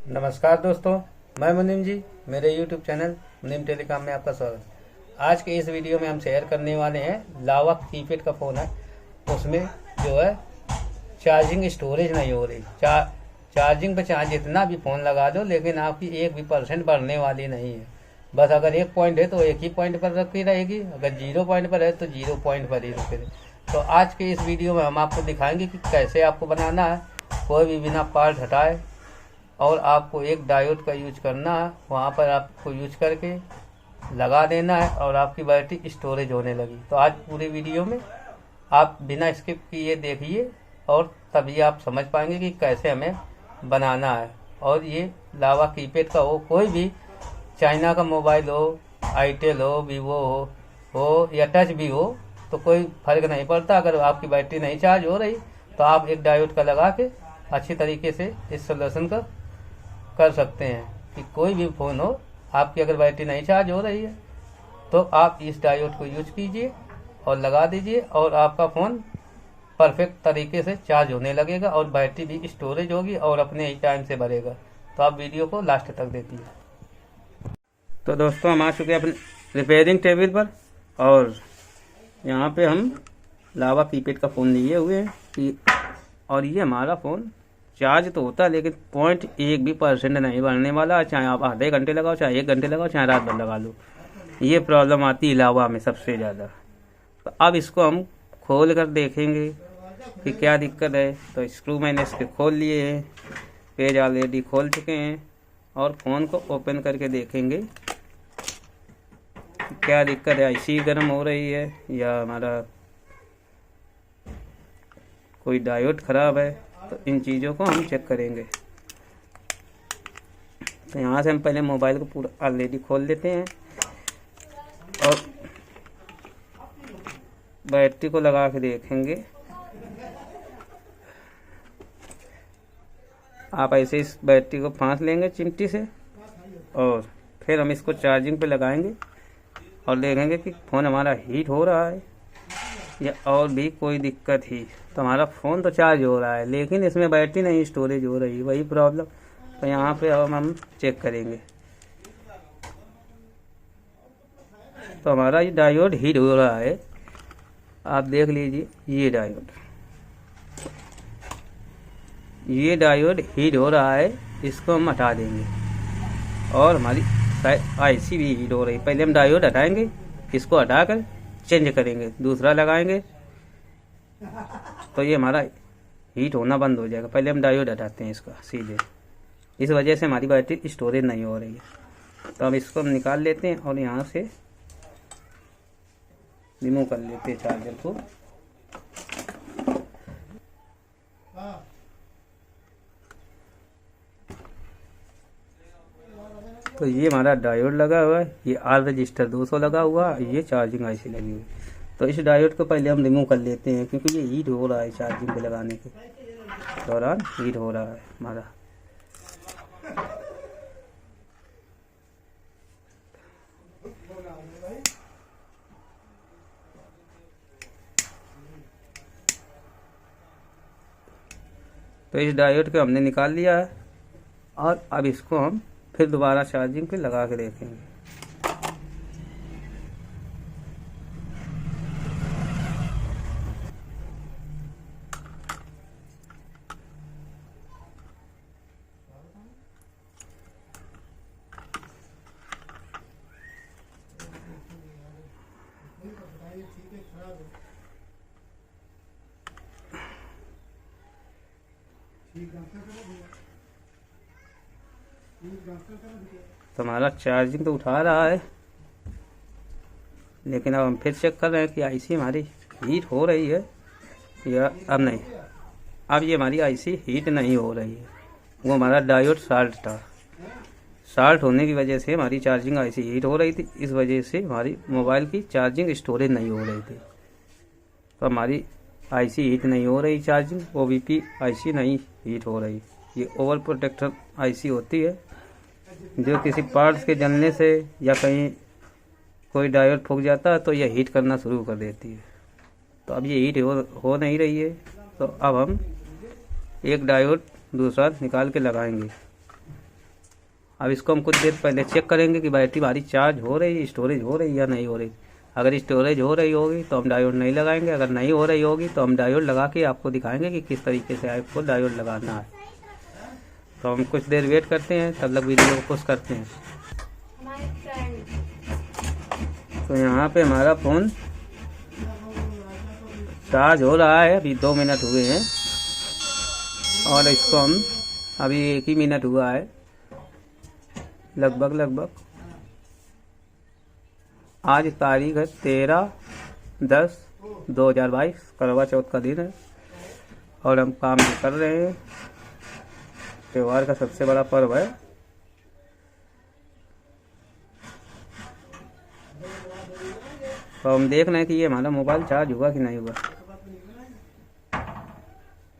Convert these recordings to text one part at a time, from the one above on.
नमस्कार दोस्तों, मैं मुनीम जी। मेरे YouTube चैनल मुनीम टेलीकॉम में आपका स्वागत। आज के इस वीडियो में हम शेयर करने वाले हैं लावा कीपैड का फ़ोन है। उसमें जो है चार्जिंग स्टोरेज नहीं हो रही। चार्जिंग पे चाहे जितना भी फ़ोन लगा दो, लेकिन आपकी एक भी % बढ़ने वाली नहीं है। बस अगर एक पॉइंट है तो एक ही पॉइंट पर रखी रहेगी, अगर 0 पॉइंट पर है तो 0 पॉइंट पर ही रुके। तो आज के इस वीडियो में हम आपको दिखाएंगे कि कैसे आपको बनाना है, कोई भी बिना पार्ट हटाए। और आपको एक डायोड का यूज करना है, वहाँ पर आपको यूज करके लगा देना है और आपकी बैटरी स्टोरेज होने लगी। तो आज पूरी वीडियो में आप बिना स्किप किए देखिए और तभी आप समझ पाएंगे कि कैसे हमें बनाना है। और ये लावा कीपैड का हो, कोई भी चाइना का मोबाइल हो, आईटेल हो, वीवो हो या टच भी हो, तो कोई फर्क नहीं पड़ता। अगर आपकी बैटरी नहीं चार्ज हो रही तो आप एक डायोड का लगा के अच्छी तरीके से इस सोल्यूशन का कर सकते हैं कि कोई भी फ़ोन हो, आपकी अगर बैटरी नहीं चार्ज हो रही है तो आप इस डायोड को यूज कीजिए और लगा दीजिए और आपका फ़ोन परफेक्ट तरीके से चार्ज होने लगेगा और बैटरी भी स्टोरेज होगी और अपने ही टाइम से भरेगा। तो आप वीडियो को लास्ट तक देखिए। तो दोस्तों, हम आ चुके हैं अपने रिपेयरिंग टेबल पर और यहाँ पे हम लावा कीपैड का फ़ोन लिए हुए हैं और ये हमारा फ़ोन चार्ज तो होता है लेकिन 0.1% नहीं बढ़ने वाला। चाहे आप आधे घंटे लगाओ, चाहे 1 घंटे लगाओ, चाहे रात भर लगा लो, ये प्रॉब्लम आती है लावा में सबसे ज़्यादा। तो अब इसको हम खोल कर देखेंगे कि क्या दिक्कत है। तो स्क्रू मैंने इसके खोल लिए हैं, पेज ऑलरेडी खोल चुके हैं और फ़ोन को ओपन करके देखेंगे कि क्या दिक्कत है। आईसी गर्म हो रही है या हमारा कोई डायोड ख़राब है, तो इन चीज़ों को हम चेक करेंगे। तो यहाँ से हम पहले मोबाइल को पूरा ऑलरेडी खोल देते हैं और बैटरी को लगा के देखेंगे। आप ऐसे इस बैटरी को फांस लेंगे चिमटी से और फिर हम इसको चार्जिंग पे लगाएंगे और देखेंगे कि फ़ोन हमारा हीट हो रहा है या और भी कोई दिक्कत ही। तो हमारा फ़ोन तो चार्ज हो रहा है लेकिन इसमें बैटरी नहीं स्टोरेज हो रही, वही प्रॉब्लम। तो यहाँ पे हम चेक करेंगे। तो हमारा ये डायोड हीट हो रहा है, आप देख लीजिए। ये डायोड हीट हो रहा है, इसको हम हटा देंगे और हमारी आईसी भी हीट हो रही है। पहले हम डायोड हटाएंगे, इसको हटाकर चेंज करेंगे, दूसरा लगाएंगे तो ये हमारा हीट होना बंद हो जाएगा। पहले हम डायोड हटाते हैं इसका सीधे, इस वजह से हमारी बैटरी स्टोरेज नहीं हो रही है। तो अब इसको हम निकाल लेते हैं और यहाँ से रिमूव कर लेते हैं चार्जर को। तो ये हमारा डायोड लगा हुआ है, ये आर रजिस्टर 200 लगा हुआ है, ये चार्जिंग आईसी लगी हुई है। तो इस डायोड को पहले हम रिमूव कर लेते हैं क्योंकि ये हीट हो रहा है, चार्जिंग पे लगाने के दौरान हीट हो रहा है हमारा। तो इस डायोड को हमने निकाल लिया है और अब इसको हम फिर दोबारा चार्जिंग पे लगा के देखेंगे। तो हमारा चार्जिंग तो उठा रहा है लेकिन अब हम फिर चेक कर रहे हैं कि आईसी हमारी हीट हो रही है या अब नहीं। अब ये हमारी आईसी हीट नहीं हो रही है, वो हमारा डायोड साल्ट था। साल्ट होने की वजह से हमारी चार्जिंग आईसी हीट हो रही थी, इस वजह से हमारी मोबाइल की चार्जिंग स्टोरेज नहीं हो रही थी। तो हमारी आईसी हीट नहीं हो रही, चार्जिंग ओवीपी आईसी नहीं हीट हो रही। ये ओवर प्रोटेक्टर आईसी होती है जो किसी पार्ट्स के जलने से या कहीं कोई डायोड फूक जाता है तो यह हीट करना शुरू कर देती है। तो अब ये हीट हो नहीं रही है, तो अब हम एक डायोड दूसरा निकाल के लगाएंगे। अब इसको हम कुछ देर पहले चेक करेंगे कि बैटरी हमारी चार्ज हो रही, स्टोरेज हो रही या नहीं हो रही। अगर स्टोरेज हो रही होगी तो हम डायोड नहीं लगाएंगे, अगर नहीं हो रही होगी तो हम डायोड लगा के आपको दिखाएंगे कि किस तरीके से आपको डायोड लगाना है। तो हम कुछ देर वेट करते हैं, तब तक वीडियो को पुश करते हैं। तो यहाँ पे हमारा फ़ोन चार्ज हो रहा है, अभी 2 मिनट हुए हैं और इसको हम अभी 1 ही मिनट हुआ है लगभग। आज तारीख है 13/10/2022, करवा चौथ का दिन है और हम काम भी कर रहे हैं। त्योहार का सबसे बड़ा पर्व है। तो हम देख रहे हैं कि ये हमारा मोबाइल चार्ज हुआ कि नहीं हुआ।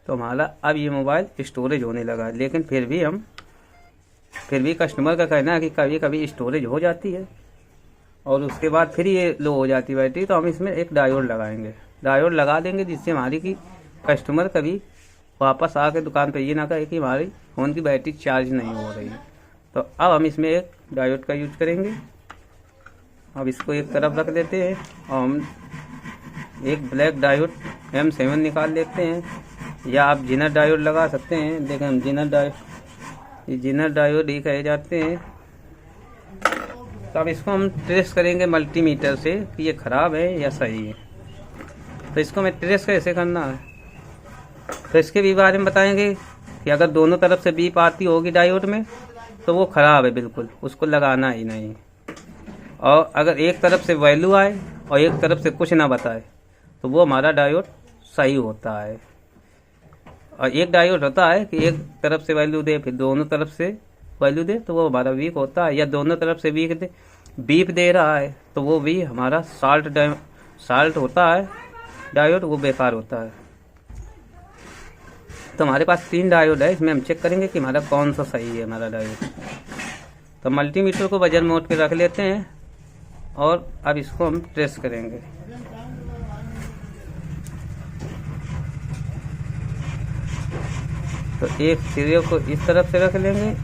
तो हमारा अब ये मोबाइल स्टोरेज होने लगा है, लेकिन फिर भी कस्टमर का कहना है कि कभी कभी स्टोरेज हो जाती है और उसके बाद फिर ये लो हो जाती है बैटरी। तो हम इसमें एक डायोड लगाएंगे, डायोड लगा देंगे जिससे हमारी की कस्टमर कभी वापस आके दुकान पे ये ना कहे कि हमारी फ़ोन की बैटरी चार्ज नहीं हो रही है। तो अब हम इसमें एक डायोड का यूज करेंगे। अब इसको एक तरफ रख देते हैं और हम एक ब्लैक डायोड M7 निकाल लेते हैं, या आप जिनर डायोड लगा सकते हैं। देखें हम जिनर डायोड ही कहे जाते हैं। तो अब इसको हम ट्रेस करेंगे मल्टीमीटर से कि ये ख़राब है या सही है। तो इसको हमें ट्रेस कैसे करना है, तो इसके भी बारे में बताएंगे कि अगर दोनों तरफ से बीप आती होगी डायोड में तो वो ख़राब है बिल्कुल, उसको लगाना ही नहीं। और अगर एक तरफ से वैल्यू आए और एक तरफ से कुछ ना बताए तो वो हमारा डायोड सही होता है। और एक डायोड होता है कि एक तरफ से वैल्यू दे फिर दोनों तरफ से वैल्यू दे तो वो हमारा वीक होता है, या दोनों तरफ से बीप दे रहा है तो वो भी हमारा साल्ट होता है डायोड, वो बेकार होता है। तो हमारे पास 3 डायोड है, इसमें हम चेक करेंगे कि हमारा कौन सा सही है हमारा डायोड। तो मल्टीमीटर को वजन मोड पे रख लेते हैं और अब इसको हम ट्रेस करेंगे। तो एक सिरे को इस तरफ से रख लेंगे,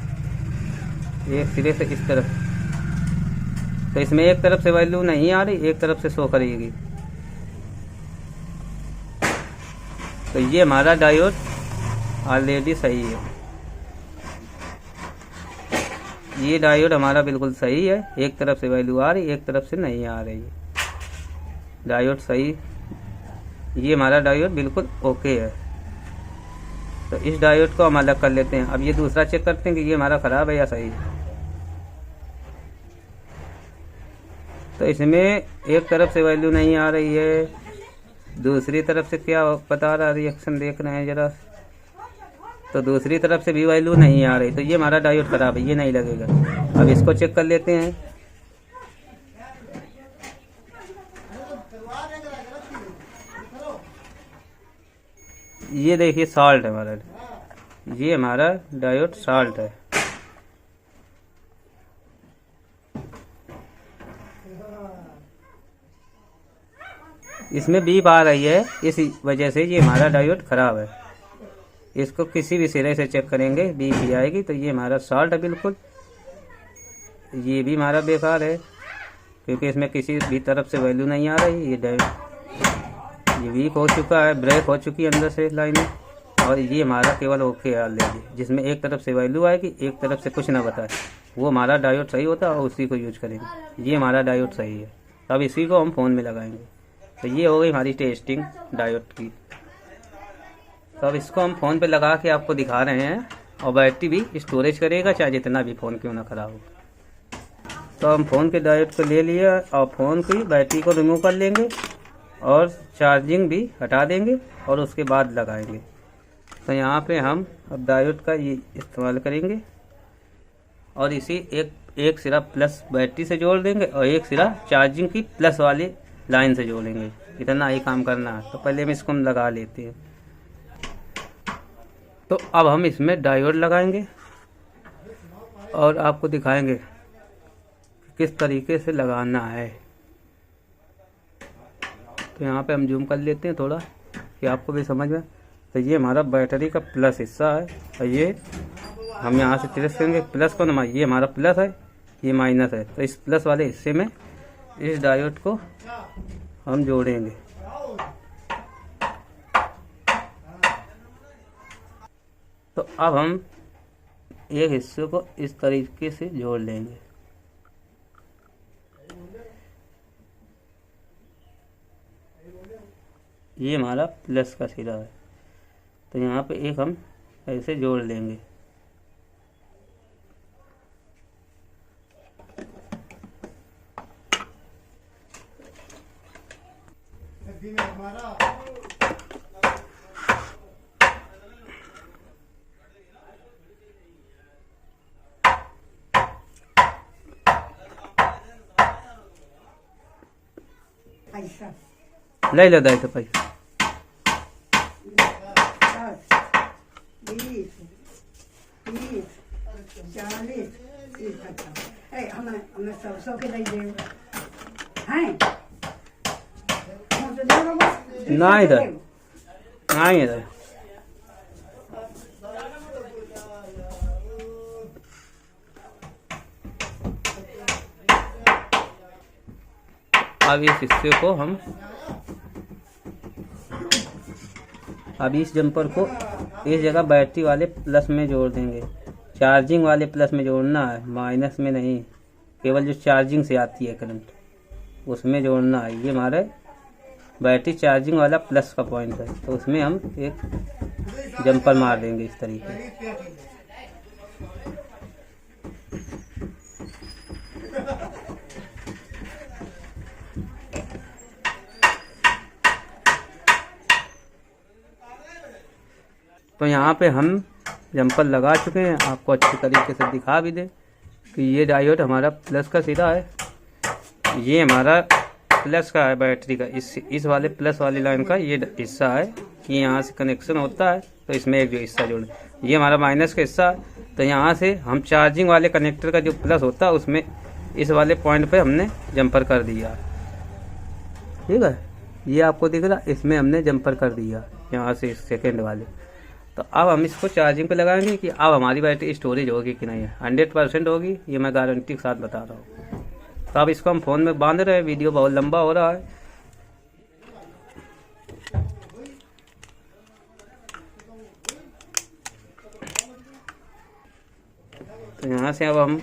एक सिरे से इस तरफ। तो इसमें एक तरफ से वैल्यू नहीं आ रही, एक तरफ से शो करेगी। तो ये हमारा डायोड ऑलरेडी सही है, ये डायोड हमारा बिल्कुल सही है। एक तरफ से वैल्यू आ रही, एक तरफ से नहीं आ रही। डायोड सही, ये हमारा डायोड बिल्कुल ओके है। तो इस डायोड को हम अलग कर लेते हैं। अब ये दूसरा चेक करते हैं कि ये हमारा ख़राब है या सही है। तो इसमें एक तरफ से वैल्यू नहीं आ रही है, दूसरी तरफ से क्या बता रहा, रिएक्शन देख रहे हैं ज़रा। तो दूसरी तरफ से भी वैल्यू नहीं आ रही, तो ये हमारा डायोड ख़राब है, ये नहीं लगेगा। अब इसको चेक कर लेते हैं। ये देखिए साल्ट है हमारा, ये हमारा डायोड साल्ट है। इसमें बीप आ रही है, इस वजह से ये हमारा डायोड ख़राब है। इसको किसी भी सिरे से चेक करेंगे बीप ही आएगी। तो ये हमारा साल्ट है बिल्कुल, ये भी हमारा बेकार है क्योंकि इसमें किसी भी तरफ से वैल्यू नहीं आ रही। ये डायोड ये वीक हो चुका है, ब्रेक हो चुकी है अंदर से लाइनें। और ये हमारा केवल ओके है ऑलरेडी, जिसमें एक तरफ से वैल्यू आएगी, एक तरफ से कुछ ना बताए, वो हमारा डायोड सही होता है और उसी को यूज करेंगे। ये हमारा डायोड सही है, अब इसी को हम फ़ोन में लगाएंगे। तो ये हो गई हमारी टेस्टिंग डायोड की। तो अब इसको हम फ़ोन पे लगा के आपको दिखा रहे हैं और बैटरी भी स्टोरेज करेगा, चाहे जितना भी फ़ोन क्यों ना ख़राब हो। तो हम फ़ोन के डायोड को ले लिया और फ़ोन की बैटरी को रिमूव कर लेंगे और चार्जिंग भी हटा देंगे और उसके बाद लगाएंगे। तो यहाँ पे हम अब डायोड का ये इस्तेमाल करेंगे और इसी एक सिरा प्लस बैटरी से जोड़ देंगे और एक सिरा चार्जिंग की प्लस वाली लाइन से जोड़ेंगे। इतना ही काम करना है। तो पहले हम इसको लगा लेते हैं। तो अब हम इसमें डायोड लगाएंगे और आपको दिखाएंगे किस तरीके से लगाना है। तो यहाँ पे हम जूम कर लेते हैं थोड़ा कि आपको भी समझ में। तो ये हमारा बैटरी का प्लस हिस्सा है और ये हम यहाँ से ट्रेस करेंगे प्लस को, ये हमारा प्लस है, ये माइनस है, तो इस प्लस वाले हिस्से में इस डायोड को हम जोड़ेंगे। तो अब हम एक हिस्से को इस तरीके से जोड़ लेंगे। ये हमारा प्लस का सिरा है, तो यहाँ पे एक हम ऐसे जोड़ लेंगे। ले लो दाई तो पैसा 20, 30, 40, 50। हमें 100 के दे दे हैं। ना इधर ना इधर अब इस हिस्से को हम अब इस जंपर को इस जगह बैटरी वाले प्लस में जोड़ देंगे। चार्जिंग वाले प्लस में जोड़ना है, माइनस में नहीं। केवल जो चार्जिंग से आती है करंट उसमें जोड़ना है। ये हमारे बैटरी चार्जिंग वाला प्लस का पॉइंट है, तो उसमें हम एक जंपर मार देंगे इस तरीके से। तो यहाँ पे हम जंपर लगा चुके हैं, आपको अच्छी तरीके से दिखा भी दे कि ये डायोड हमारा प्लस का सिरा है, ये हमारा प्लस का है बैटरी का। इस वाले प्लस वाली लाइन का ये हिस्सा है कि यहाँ से कनेक्शन होता है, तो इसमें एक जो हिस्सा जोड़े। ये हमारा माइनस का हिस्सा है, तो यहाँ से हम चार्जिंग वाले कनेक्टर का जो प्लस होता है उसमें इस वाले पॉइंट पे हमने जंपर कर दिया। ठीक है, ये आपको दिख रहा, इसमें हमने जंपर कर दिया यहाँ से इस सेकेंड वाले। तो अब हम इसको चार्जिंग पे लगाएंगे कि अब हमारी बैटरी स्टोरेज होगी कि नहीं है। 100% होगी, ये मैं गारंटी के साथ बता रहा हूँ। तो अब इसको हम फ़ोन में बांध रहे हैं, वीडियो बहुत लंबा हो रहा है। तो यहाँ से अब हम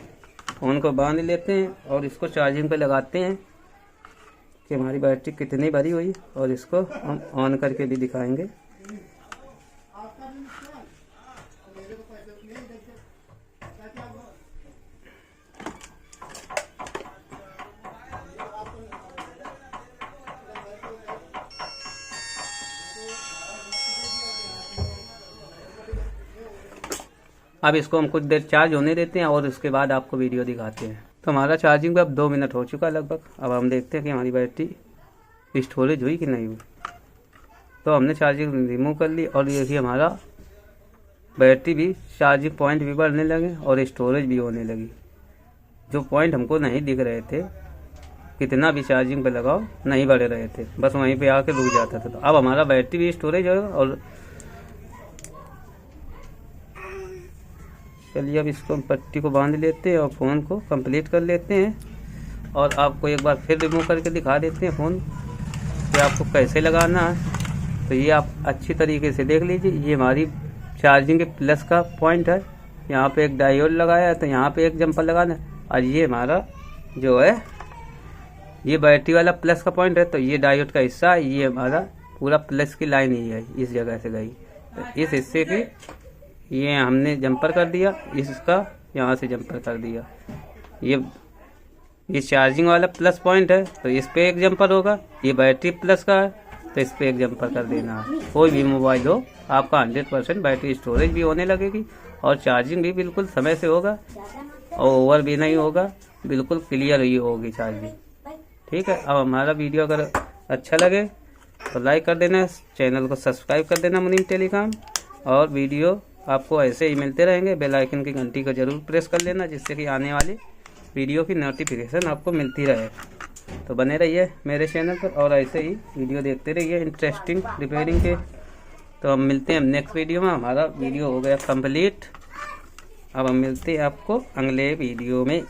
फ़ोन को बांध लेते हैं और इसको चार्जिंग पे लगाते हैं कि हमारी बैटरी कितनी भरी हुई, और इसको हम ऑन करके भी दिखाएंगे। अब इसको हम कुछ देर चार्ज होने देते हैं और उसके बाद आपको वीडियो दिखाते हैं। तो हमारा चार्जिंग पे अब 2 मिनट हो चुका लगभग। अब हम देखते हैं कि हमारी बैटरी स्टोरेज हुई कि नहीं हुई। तो हमने चार्जिंग रिमूव कर ली और ये हमारा बैटरी भी चार्जिंग पॉइंट भी बढ़ने लगे और स्टोरेज भी होने लगी। जो पॉइंट हमको नहीं दिख रहे थे, कितना भी चार्जिंग पे लगाओ नहीं बढ़ रहे थे, बस वहीं पे आके रुक जाता था। तो अब हमारा बैटरी भी स्टोरेज है। और चलिए अब इसको हम पट्टी को बांध लेते हैं और फ़ोन को कंप्लीट कर लेते हैं और आपको एक बार फिर रिमूव करके दिखा देते हैं फ़ोन कि आपको कैसे लगाना है। तो ये आप अच्छी तरीके से देख लीजिए, ये हमारी चार्जिंग के प्लस का पॉइंट है। यहाँ पे एक डायोड लगाया है, तो यहाँ पे एक जंपर लगाना है। और ये हमारा जो है ये बैटरी वाला प्लस का पॉइंट है, तो ये डायोड का हिस्सा है। ये हमारा पूरा प्लस की लाइन ही है, इस जगह से गई। तो इस हिस्से की ये हमने जंपर कर दिया, इसका यहाँ से जंपर कर दिया। ये चार्जिंग वाला प्लस पॉइंट है, तो इस पे एक जंपर होगा। ये बैटरी प्लस का है, तो इस पे एक जंपर कर देना है। कोई भी मोबाइल हो, आपका 100% बैटरी स्टोरेज भी होने लगेगी और चार्जिंग भी बिल्कुल समय से होगा और ओवर भी नहीं होगा, बिल्कुल क्लियर ही होगी चार्जिंग। ठीक है, अब हमारा वीडियो अगर अच्छा लगे तो लाइक कर देना, चैनल को सब्सक्राइब कर देना मुनीम टेलीकॉम, और वीडियो आपको ऐसे ही मिलते रहेंगे। बेल आइकन की घंटी को जरूर प्रेस कर लेना, जिससे कि आने वाली वीडियो की नोटिफिकेशन आपको मिलती रहे। तो बने रहिए मेरे चैनल पर और ऐसे ही वीडियो देखते रहिए इंटरेस्टिंग रिपेयरिंग के। तो हम मिलते हैं नेक्स्ट वीडियो में। हमारा वीडियो हो गया कंप्लीट। अब हम मिलते हैं आपको अगले वीडियो में।